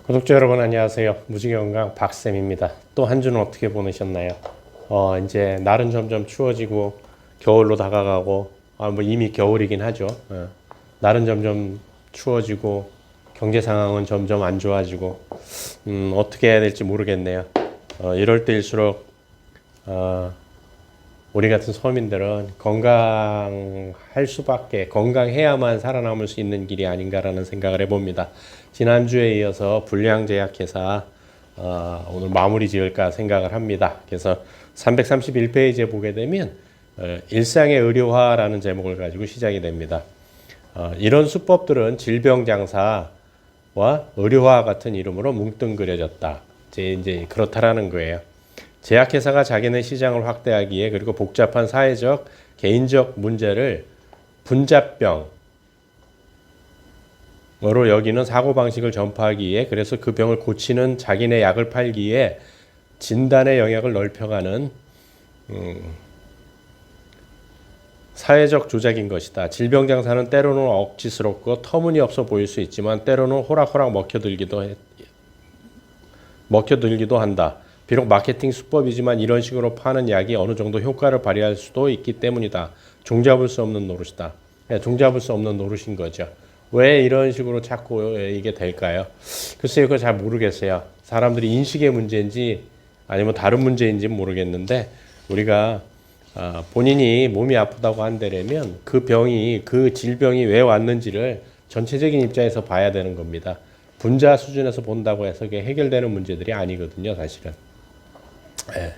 구독자 여러분 안녕하세요. 무지개건강 박쌤입니다. 또 한 주는 어떻게 보내셨나요? 이제 날은 점점 추워지고 겨울로 다가가고 뭐 이미 겨울이긴 하죠. 날은 점점 추워지고 경제 상황은 점점 안 좋아지고 어떻게 해야 될지 모르겠네요. 이럴 때일수록 우리 같은 서민들은 건강할 수밖에, 건강해야만 살아남을 수 있는 길이 아닌가라는 생각을 해봅니다. 지난주에 이어서 불량제약회사 오늘 마무리 지을까 생각을 합니다. 그래서 331페이지에 보게 되면 일상의 의료화라는 제목을 가지고 시작이 됩니다. 이런 수법들은 질병장사와 의료화 같은 이름으로 뭉뚱그려졌다. 이제 그렇다라는 거예요. 제약회사가 자기네 시장을 확대하기에 그리고 복잡한 사회적, 개인적 문제를 분자병으로 여기는 사고방식을 전파하기에 그래서 그 병을 고치는 자기네 약을 팔기에 진단의 영역을 넓혀가는 사회적 조작인 것이다. 질병장사는 때로는 억지스럽고 터무니없어 보일 수 있지만 때로는 호락호락 먹혀들기도 한다. 비록 마케팅 수법이지만 이런 식으로 파는 약이 어느 정도 효과를 발휘할 수도 있기 때문이다. 종잡을 수 없는 노릇이다. 종잡을 수 없는 노릇인 거죠. 왜 이런 식으로 자꾸 이게 될까요? 글쎄요, 그거 잘 모르겠어요. 사람들이 인식의 문제인지 아니면 다른 문제인지 모르겠는데 우리가 본인이 몸이 아프다고 한다면 그 질병이 왜 왔는지를 전체적인 입장에서 봐야 되는 겁니다. 분자 수준에서 본다고 해서 그게 해결되는 문제들이 아니거든요, 사실은. 네.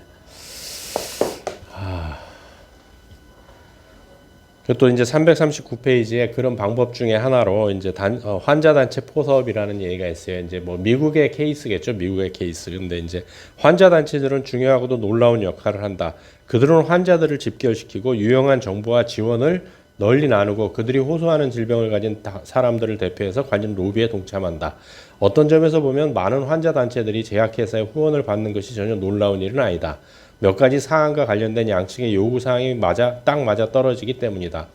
또 이제 339페이지에 그런 방법 중에 하나로 이제 환자 단체 포섭이라는 얘기가 있어요. 이제 뭐 미국의 케이스겠죠. 미국의 케이스. 근데 이제 환자 단체들은 중요하고도 놀라운 역할을 한다. 그들은 환자들을 집결시키고 유용한 정보와 지원을 널리 나누고 그들이 호소하는 질병을 가진 사람들을 대표해서 관련 로비에 동참한다. 어떤 점에서 보면 많은 환자 단체들이 제약회사의 후원을 받는 것이 전혀 놀라운 일은 아니다. 몇 가지 사안과 관련된 양측의 요구 사항이 딱 맞아 떨어지기 때문이다.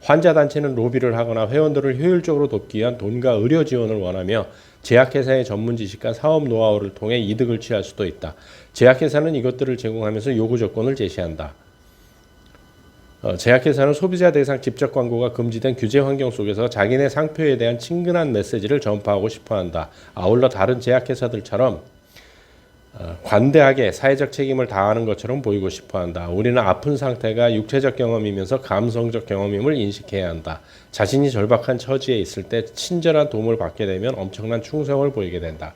환자 단체는 로비를 하거나 회원들을 효율적으로 돕기 위한 돈과 의료 지원을 원하며 제약회사의 전문 지식과 사업 노하우를 통해 이득을 취할 수도 있다. 제약회사는 이것들을 제공하면서 요구 조건을 제시한다. 제약회사는 소비자 대상 직접 광고가 금지된 규제 환경 속에서 자기네 상표에 대한 친근한 메시지를 전파하고 싶어한다. 아울러 다른 제약회사들처럼 관대하게 사회적 책임을 다하는 것처럼 보이고 싶어한다. 우리는 아픈 상태가 육체적 경험이면서 감성적 경험임을 인식해야 한다. 자신이 절박한 처지에 있을 때 친절한 도움을 받게 되면 엄청난 충성을 보이게 된다.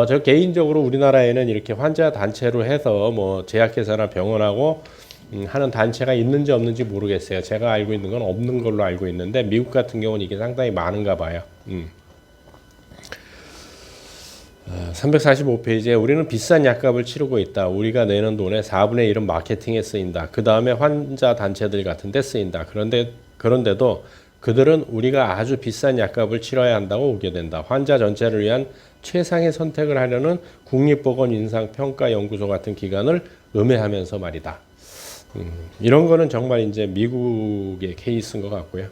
저 개인적으로 우리나라에는 이렇게 환자 단체로 해서 뭐 제약회사나 병원하고 하는 단체가 있는지 없는지 모르겠어요. 제가 알고 있는 건 없는 걸로 알고 있는데 미국 같은 경우는 이게 상당히 많은가 봐요. 345페이지에 우리는 비싼 약값을 치르고 있다. 우리가 내는 돈의 4분의 1은 마케팅에 쓰인다. 그 다음에 환자 단체들 같은 데 쓰인다. 그런데도 그들은 우리가 아주 비싼 약값을 치러야 한다고 오게 된다. 환자 전체를 위한 최상의 선택을 하려는 국립보건인상평가연구소 같은 기관을 음해하면서 말이다. 이런 거는 정말 이제 미국의 케이스인 것 같고요.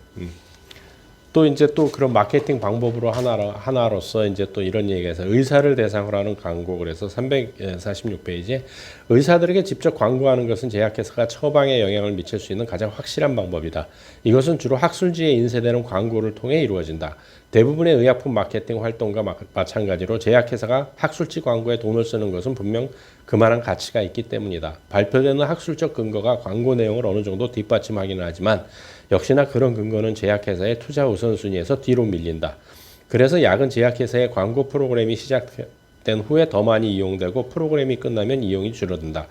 또 이제 또 그런 마케팅 방법으로 하나로서 이제 또 이런 얘기가 있어요. 의사를 대상으로 하는 광고. 그래서 346페이지에 의사들에게 직접 광고하는 것은 제약회사가 처방에 영향을 미칠 수 있는 가장 확실한 방법이다. 이것은 주로 학술지에 인쇄되는 광고를 통해 이루어진다. 대부분의 의약품 마케팅 활동과 마찬가지로 제약회사가 학술지 광고에 돈을 쓰는 것은 분명 그만한 가치가 있기 때문이다. 발표되는 학술적 근거가 광고 내용을 어느 정도 뒷받침하기는 하지만 역시나 그런 근거는 제약회사의 투자 우선순위에서 뒤로 밀린다. 그래서 약은 제약회사의 광고 프로그램이 시작된 후에 더 많이 이용되고 프로그램이 끝나면 이용이 줄어든다.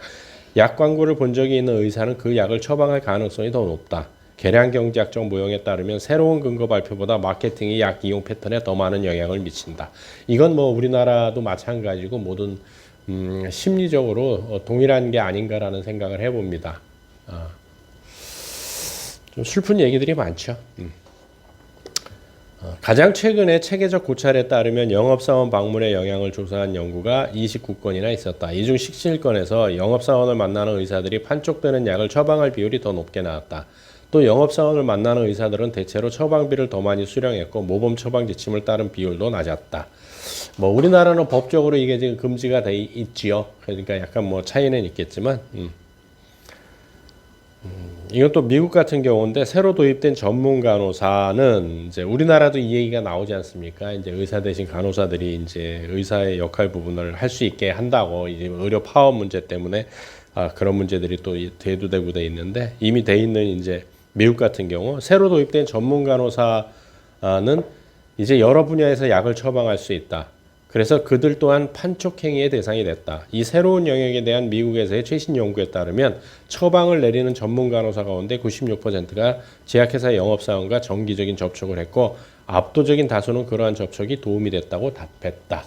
약 광고를 본 적이 있는 의사는 그 약을 처방할 가능성이 더 높다. 계량경제학적 모형에 따르면 새로운 근거 발표보다 마케팅이 약 이용 패턴에 더 많은 영향을 미친다. 이건 뭐 우리나라도 마찬가지고 모든 심리적으로 동일한 게 아닌가라는 생각을 해봅니다. 좀 슬픈 얘기들이 많죠. 가장 최근에 체계적 고찰에 따르면 영업사원 방문에 영향을 조사한 연구가 29건이나 있었다. 이 중 17건에서 영업사원을 만나는 의사들이 판촉되는 약을 처방할 비율이 더 높게 나왔다. 또 영업사원을 만나는 의사들은 대체로 처방비를 더 많이 수령했고 모범 처방 지침을 따른 비율도 낮았다. 뭐 우리나라는 법적으로 이게 지금 금지가 돼 있지요. 그러니까 약간 뭐 차이는 있겠지만, 이것도 미국 같은 경우인데 새로 도입된 전문 간호사는 이제 우리나라도 이 얘기가 나오지 않습니까? 이제 의사 대신 간호사들이 이제 의사의 역할 부분을 할 수 있게 한다고 이제 의료 파업 문제 때문에 그런 문제들이 또 대두되고 돼 있는데 이미 돼 있는 이제 미국 같은 경우 새로 도입된 전문 간호사는 이제 여러 분야에서 약을 처방할 수 있다. 그래서 그들 또한 판촉행위의 대상이 됐다. 이 새로운 영역에 대한 미국에서의 최신 연구에 따르면 처방을 내리는 전문 간호사 가운데 96%가 제약회사 영업사원과 정기적인 접촉을 했고 압도적인 다수는 그러한 접촉이 도움이 됐다고 답했다.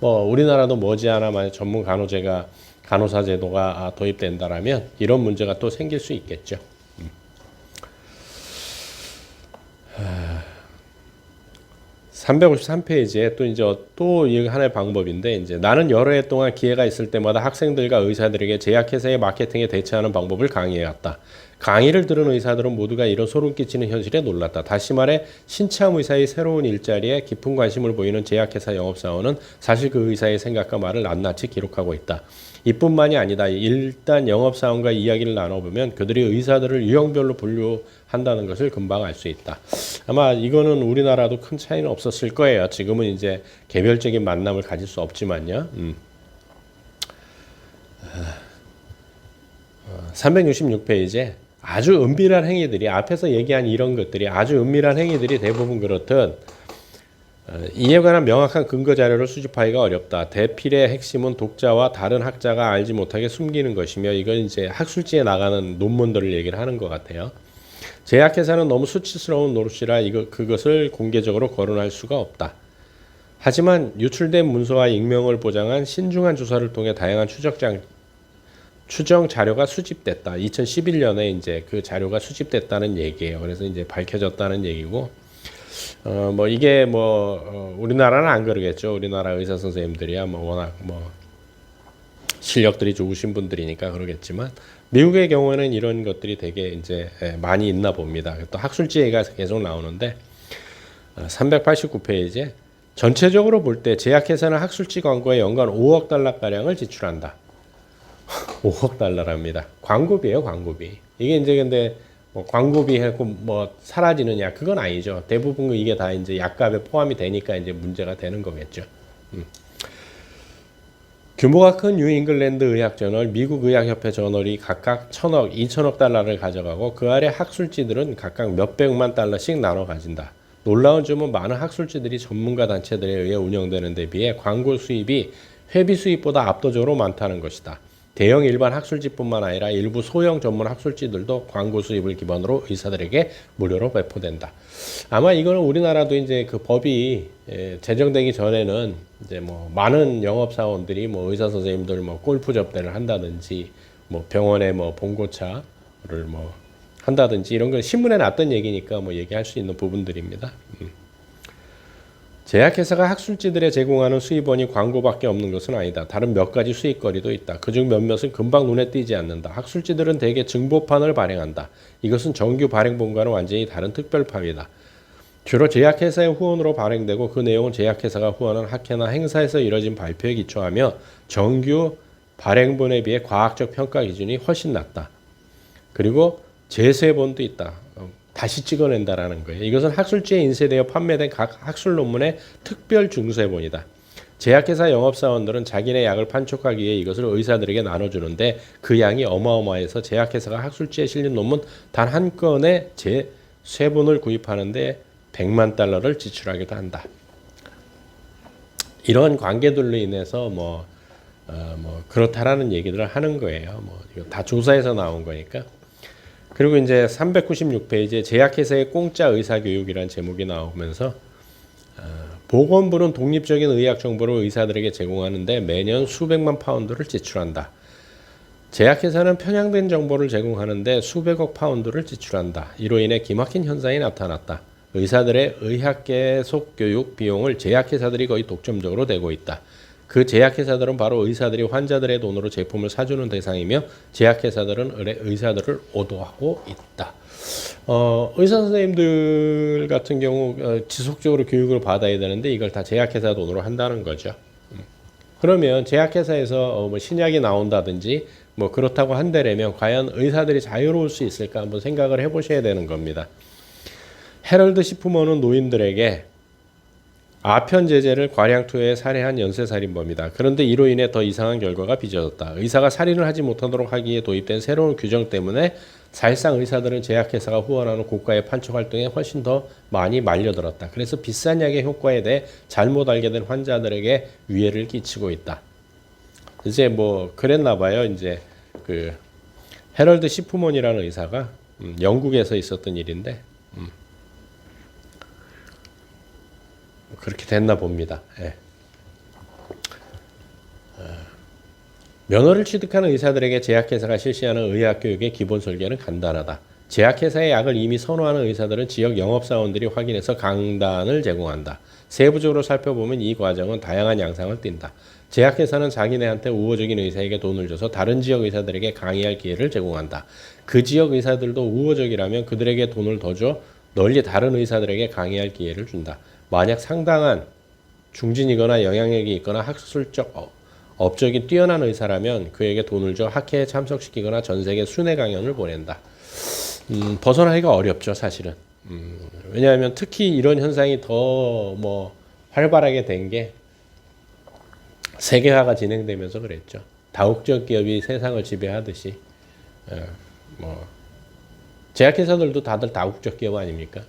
뭐 우리나라도 머지않아 만약 전문 간호사 제도가 도입된다라면 이런 문제가 또 생길 수 있겠죠. 353페이지에 또 이제 또 하나의 방법인데 이제 나는 여러 해 동안 기회가 있을 때마다 학생들과 의사들에게 제약회사의 마케팅에 대처하는 방법을 강의해왔다. 강의를 들은 의사들은 모두가 이런 소름 끼치는 현실에 놀랐다. 다시 말해 신참 의사의 새로운 일자리에 깊은 관심을 보이는 제약회사 영업사원은 사실 그 의사의 생각과 말을 낱낱이 기록하고 있다. 이뿐만이 아니다. 일단 영업사원과 이야기를 나눠보면 그들이 의사들을 유형별로 분류한다는 것을 금방 알 수 있다. 아마 이거는 우리나라도 큰 차이는 없었을 거예요. 지금은 이제 개별적인 만남을 가질 수 없지만요. 366페이지에 아주 은밀한 행위들이 앞에서 얘기한 이런 것들이 아주 은밀한 행위들이 대부분 그렇듯 이에 관한 명확한 근거 자료를 수집하기가 어렵다. 대필의 핵심은 독자와 다른 학자가 알지 못하게 숨기는 것이며 이건 이제 학술지에 나가는 논문들을 얘기를 하는 것 같아요. 제약회사는 너무 수치스러운 노릇이라 그것을 공개적으로 거론할 수가 없다. 하지만 유출된 문서와 익명을 보장한 신중한 조사를 통해 다양한 추정 자료가 수집됐다. 2011년에 이제 그 자료가 수집됐다는 얘기예요. 그래서 이제 밝혀졌다는 얘기고, 뭐 이게 우리나라는 안 그러겠죠. 우리나라 의사 선생님들이야 뭐 워낙 실력들이 좋으신 분들이니까 그러겠지만 미국의 경우에는 이런 것들이 되게 이제 많이 있나 봅니다. 또 학술지 얘기가 계속 나오는데 389페이지에 전체적으로 볼 때 제약회사는 학술지 광고에 연간 5억 달러 가량을 지출한다. 5억 달러랍니다. 광고비예요, 광고비. 이게 이제 근데 광고비 해고 사라지느냐 그건 아니죠. 대부분 이게 다 이제 약값에 포함이 되니까 이제 문제가 되는 거겠죠. 규모가 큰 뉴잉글랜드 의학저널, 미국 의학협회 저널이 각각 1,000억, 2,000억 달러를 가져가고 그 아래 학술지들은 각각 몇백만 달러씩 나눠 가진다. 놀라운 점은 많은 학술지들이 전문가 단체들에 의해 운영되는 데 비해 광고 수입이 회비 수입보다 압도적으로 많다는 것이다. 대형 일반 학술지뿐만 아니라 일부 소형 전문 학술지들도 광고 수입을 기반으로 의사들에게 무료로 배포된다. 아마 이거는 우리나라도 이제 그 법이 제정되기 전에는 이제 많은 영업사원들이 의사 선생님들 골프 접대를 한다든지 병원에 봉고차를 한다든지 이런 건 신문에 났던 얘기니까 얘기할 수 있는 부분들입니다. 제약회사가 학술지들에 제공하는 수입원이 광고밖에 없는 것은 아니다. 다른 몇 가지 수익거리도 있다. 그중 몇몇은 금방 눈에 띄지 않는다. 학술지들은 대개 증보판을 발행한다. 이것은 정규 발행본과는 완전히 다른 특별판이다. 주로 제약회사의 후원으로 발행되고 그 내용은 제약회사가 후원한 학회나 행사에서 이뤄진 발표에 기초하며 정규 발행본에 비해 과학적 평가 기준이 훨씬 낮다. 그리고 재쇄본도 있다. 다시 찍어낸다라는 거예요. 이것은 학술지에 인쇄되어 판매된 각 학술 논문의 특별 중쇄본이다. 제약회사 영업사원들은 자기네 약을 판촉하기 위해 이것을 의사들에게 나눠주는데 그 양이 어마어마해서 제약회사가 학술지에 실린 논문 단 한 건의 재쇄본을 구입하는데 100만 달러를 지출하기도 한다. 이런 관계들로 인해서 그렇다라는 얘기들을 하는 거예요. 이거 다 조사에서 나온 거니까. 그리고 이제 396페이지에 제약회사의 공짜 의사교육이라는 제목이 나오면서 보건부는 독립적인 의학 정보를 의사들에게 제공하는데 매년 수백만 파운드를 지출한다. 제약회사는 편향된 정보를 제공하는데 수백억 파운드를 지출한다. 이로 인해 기막힌 현상이 나타났다. 의사들의 의학 계속 교육 비용을 제약회사들이 거의 독점적으로 내고 있다. 그 제약회사들은 바로 의사들이 환자들의 돈으로 제품을 사주는 대상이며 제약회사들은 의사들을 오도하고 있다. 의사 선생님들 같은 경우 지속적으로 교육을 받아야 되는데 이걸 다 제약회사 돈으로 한다는 거죠. 그러면 제약회사에서 뭐 신약이 나온다든지 뭐 그렇다고 한다면 과연 의사들이 자유로울 수 있을까 한번 생각을 해보셔야 되는 겁니다. 헤럴드 시프먼은 노인들에게 아편 제제를 과량 투여해 살해한 연쇄살인범이다. 그런데 이로 인해 더 이상한 결과가 빚어졌다. 의사가 살인을 하지 못하도록 하기 위해 도입된 새로운 규정 때문에 사실상 의사들은 제약회사가 후원하는 고가의 판촉 활동에 훨씬 더 많이 말려들었다. 그래서 비싼 약의 효과에 대해 잘못 알게 된 환자들에게 위해를 끼치고 있다. 이제 뭐 그랬나 봐요. 이제 그 헤럴드 시프먼이라는 의사가 영국에서 있었던 일인데 그렇게 됐나 봅니다. 예. 면허를 취득하는 의사들에게 제약회사가 실시하는 의학교육의 기본 설계는 간단하다. 제약회사의 약을 이미 선호하는 의사들은 지역 영업사원들이 확인해서 강단을 제공한다. 세부적으로 살펴보면 이 과정은 다양한 양상을 띈다. 제약회사는 자기네한테 우호적인 의사에게 돈을 줘서 다른 지역 의사들에게 강의할 기회를 제공한다. 그 지역 의사들도 우호적이라면 그들에게 돈을 더 줘 널리 다른 의사들에게 강의할 기회를 준다. 만약 상당한 중진이거나 영향력이 있거나 학술적 업적이 뛰어난 의사라면 그에게 돈을 줘 학회에 참석시키거나 전 세계 순회 강연을 보낸다. 벗어나기가 어렵죠, 사실은. 왜냐하면 특히 이런 현상이 더 뭐 활발하게 된 게 세계화가 진행되면서 그랬죠. 다국적 기업이 세상을 지배하듯이 뭐 제약회사들도 다들 다국적 기업 아닙니까?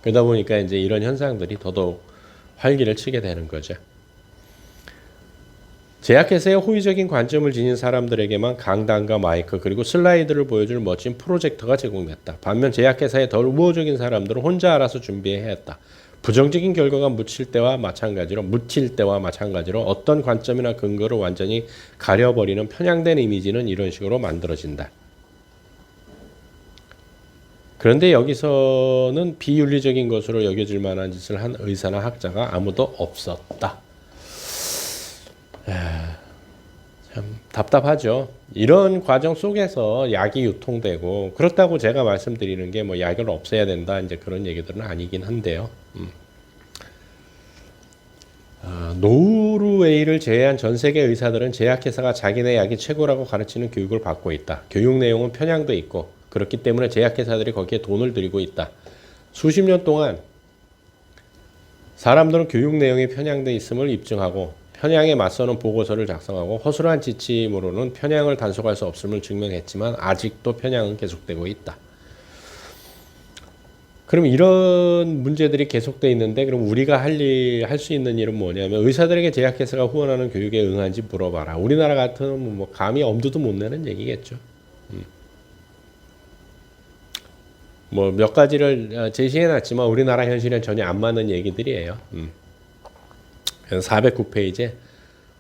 그러다 보니까 이제 이런 현상들이 더더욱 활기를 치게 되는 거죠. 제약회사의 호의적인 관점을 지닌 사람들에게만 강단과 마이크 그리고 슬라이드를 보여줄 멋진 프로젝터가 제공됐다. 반면 제약회사의 덜 우호적인 사람들은 혼자 알아서 준비해야 했다. 부정적인 결과가 묻힐 때와 마찬가지로 어떤 관점이나 근거를 완전히 가려버리는 편향된 이미지는 이런 식으로 만들어진다. 그런데 여기서는 비윤리적인 것으로 여겨질 만한 짓을 한 의사나 학자가 아무도 없었다. 참 답답하죠. 이런 과정 속에서 약이 유통되고 그렇다고 제가 말씀드리는 게 뭐 약을 없애야 된다 이제 그런 얘기들은 아니긴 한데요. 노르웨이를 제외한 전 세계 의사들은 제약회사가 자기네 약이 최고라고 가르치는 교육을 받고 있다. 교육 내용은 편향도 있고 그렇기 때문에 제약회사들이 거기에 돈을 들이고 있다. 수십 년 동안 사람들은 교육 내용이 편향돼 있음을 입증하고 편향에 맞서는 보고서를 작성하고 허술한 지침으로는 편향을 단속할 수 없음을 증명했지만 아직도 편향은 계속되고 있다. 그럼 이런 문제들이 계속돼 있는데 그럼 우리가 할 수 있는 일은 뭐냐면 의사들에게 제약회사가 후원하는 교육에 응한지 물어봐라. 우리나라 같은 뭐 감히 엄두도 못 내는 얘기겠죠. 뭐 몇 가지를 제시해놨지만 우리나라 현실엔 전혀 안 맞는 얘기들이에요. 409페이지에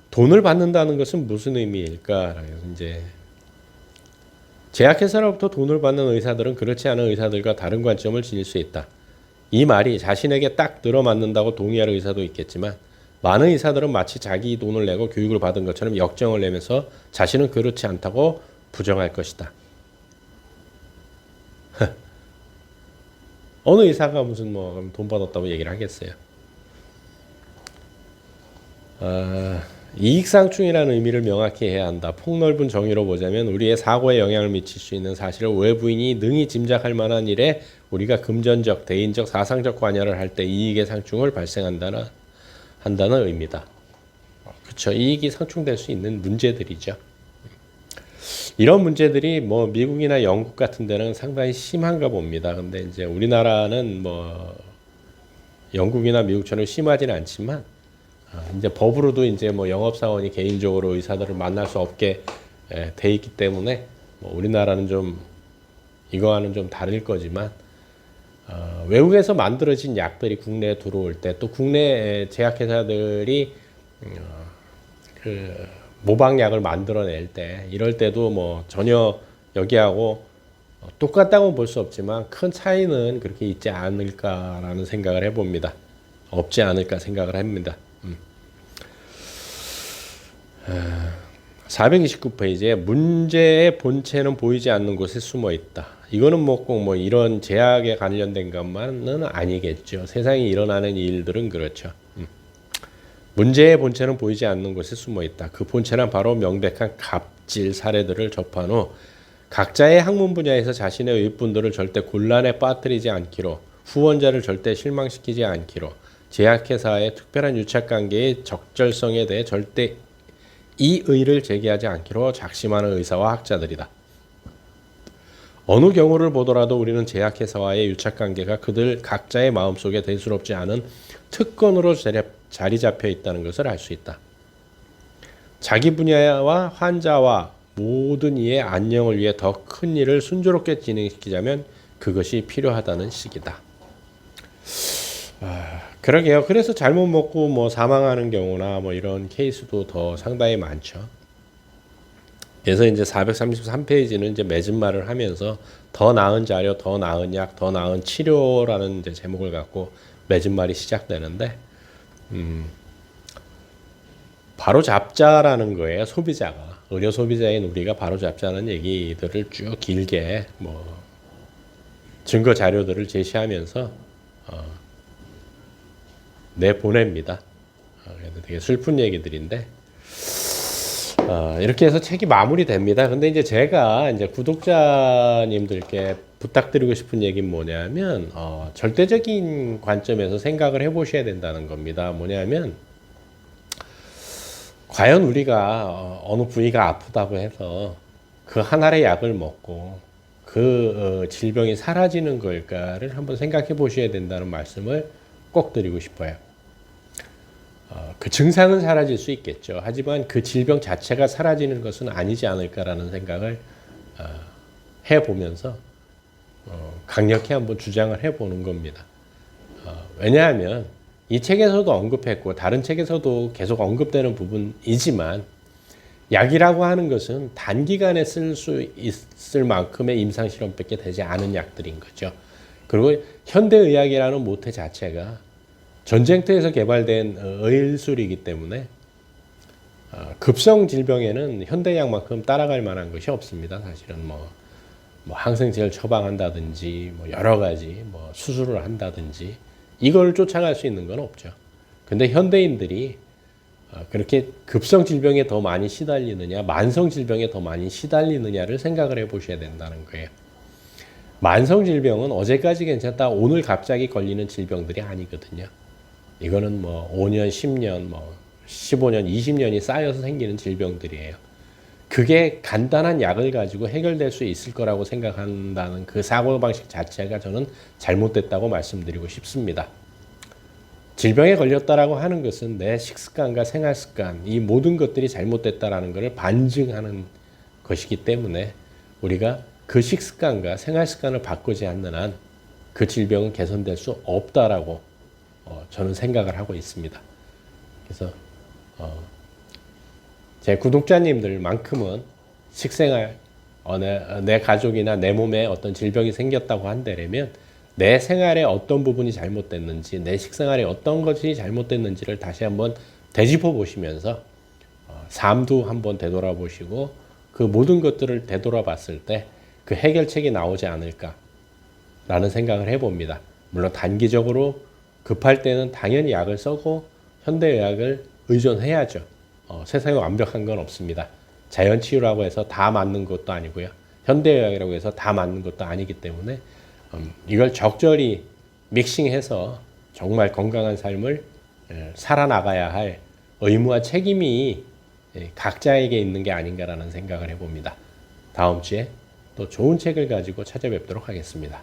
돈을 받는다는 것은 무슨 의미일까? 이제 제약회사로부터 돈을 받는 의사들은 그렇지 않은 의사들과 다른 관점을 지닐 수 있다. 이 말이 자신에게 딱 들어맞는다고 동의할 의사도 있겠지만 많은 의사들은 마치 자기 돈을 내고 교육을 받은 것처럼 역정을 내면서 자신은 그렇지 않다고 부정할 것이다. 어느 의사가 무슨 뭐 돈 받았다고 얘기를 하겠어요. 이익상충이라는 의미를 명확히 해야 한다. 폭넓은 정의로 보자면 우리의 사고에 영향을 미칠 수 있는 사실을 외부인이 능히 짐작할 만한 일에 우리가 금전적, 대인적, 사상적 관여를 할 때 이익의 상충을 발생한다는 의미다. 그렇죠. 이익이 상충될 수 있는 문제들이죠. 이런 문제들이 뭐 미국이나 영국 같은 데는 상당히 심한가 봅니다. 근데 이제 우리나라는 뭐 영국이나 미국처럼 심하지는 않지만 이제 법으로도 이제 뭐 영업사원이 개인적으로 의사들을 만날 수 없게 돼 있기 때문에 뭐 우리나라는 좀 이거와는 좀 다를 거지만 외국에서 만들어진 약들이 국내에 들어올 때 또 국내 제약회사들이 그 모방약을 만들어낼 때 이럴 때도 뭐 전혀 여기하고 똑같다고 볼 수 없지만 큰 차이는 그렇게 있지 않을까라는 생각을 해봅니다. 없지 않을까 생각을 합니다. 429페이지에 문제의 본체는 보이지 않는 곳에 숨어 있다. 이거는 뭐 꼭 뭐 이런 제약에 관련된 것만은 아니겠죠. 세상에 일어나는 일들은 그렇죠. 문제의 본체는 보이지 않는 곳에 숨어 있다. 그 본체는 바로 명백한 갑질 사례들을 접한 후 각자의 학문 분야에서 자신의 일꾼들을 절대 곤란에 빠뜨리지 않기로, 후원자를 절대 실망시키지 않기로, 제약회사의 특별한 유착관계의 적절성에 대해 절대 이의를 제기하지 않기로 작심하는 의사와 학자들이다. 어느 경우를 보더라도 우리는 제약회사와의 유착관계가 그들 각자의 마음속에 대수롭지 않은 특권으로 자리 잡혀 있다는 것을 알 수 있다. 자기 분야와 환자와 모든 이의 안녕을 위해 더 큰 일을 순조롭게 진행시키자면 그것이 필요하다는 식이다. 그러게요. 그래서 잘못 먹고 뭐 사망하는 경우나 뭐 이런 케이스도 더 상당히 많죠. 그래서 이제 433페이지는 이제 맺은 말을 하면서 더 나은 자료, 더 나은 약, 더 나은 치료라는 이제 제목을 갖고 맺은 말이 시작되는데, 바로 잡자라는 거예요. 소비자가, 의료 소비자인 우리가 바로 잡자는 얘기들을 쭉 길게 뭐 증거 자료들을 제시하면서 내보냅니다. 그래서 되게 슬픈 얘기들인데, 이렇게 해서 책이 마무리됩니다. 근데 이제 제가 이제 구독자님들께 부탁드리고 싶은 얘기는 뭐냐면, 절대적인 관점에서 생각을 해보셔야 된다는 겁니다. 뭐냐면, 과연 우리가 어느 부위가 아프다고 해서 그 한 알의 약을 먹고 그 질병이 사라지는 걸까를 한번 생각해 보셔야 된다는 말씀을 꼭 드리고 싶어요. 그 증상은 사라질 수 있겠죠. 하지만 그 질병 자체가 사라지는 것은 아니지 않을까라는 생각을 해보면서 강력히 한번 주장을 해보는 겁니다. 왜냐하면 이 책에서도 언급했고 다른 책에서도 계속 언급되는 부분이지만, 약이라고 하는 것은 단기간에 쓸 수 있을 만큼의 임상실험밖에 되지 않은 약들인 거죠. 그리고 현대의학이라는 모태 자체가 전쟁터에서 개발된 의술이기 때문에 급성 질병에는 현대약만큼 따라갈 만한 것이 없습니다. 사실은 뭐 항생제를 처방한다든지 뭐 여러 가지 뭐 수술을 한다든지 이걸 쫓아갈 수 있는 건 없죠. 근데 현대인들이 그렇게 급성 질병에 더 많이 시달리느냐, 만성 질병에 더 많이 시달리느냐를 생각을 해보셔야 된다는 거예요. 만성 질병은 어제까지 괜찮다 오늘 갑자기 걸리는 질병들이 아니거든요. 이거는 뭐 5년, 10년, 뭐 15년, 20년이 쌓여서 생기는 질병들이에요. 그게 간단한 약을 가지고 해결될 수 있을 거라고 생각한다는 그 사고방식 자체가 저는 잘못됐다고 말씀드리고 싶습니다. 질병에 걸렸다라고 하는 것은 내 식습관과 생활습관, 이 모든 것들이 잘못됐다라는 것을 반증하는 것이기 때문에 우리가 그 식습관과 생활습관을 바꾸지 않는 한 그 질병은 개선될 수 없다라고 저는 생각을 하고 있습니다. 그래서 제 구독자님들만큼은 식생활, 내 가족이나 내 몸에 어떤 질병이 생겼다고 한다면 내 생활에 어떤 부분이 잘못됐는지, 내 식생활에 어떤 것이 잘못됐는지를 다시 한번 되짚어 보시면서 삶도 한번 되돌아보시고 그 모든 것들을 되돌아봤을 때 그 해결책이 나오지 않을까라는 생각을 해봅니다. 물론 단기적으로 급할 때는 당연히 약을 써고 현대의학을 의존해야죠. 세상에 완벽한 건 없습니다. 자연치유라고 해서 다 맞는 것도 아니고요. 현대의학이라고 해서 다 맞는 것도 아니기 때문에 이걸 적절히 믹싱해서 정말 건강한 삶을 살아나가야 할 의무와 책임이 각자에게 있는 게 아닌가라는 생각을 해봅니다. 다음 주에 또 좋은 책을 가지고 찾아뵙도록 하겠습니다.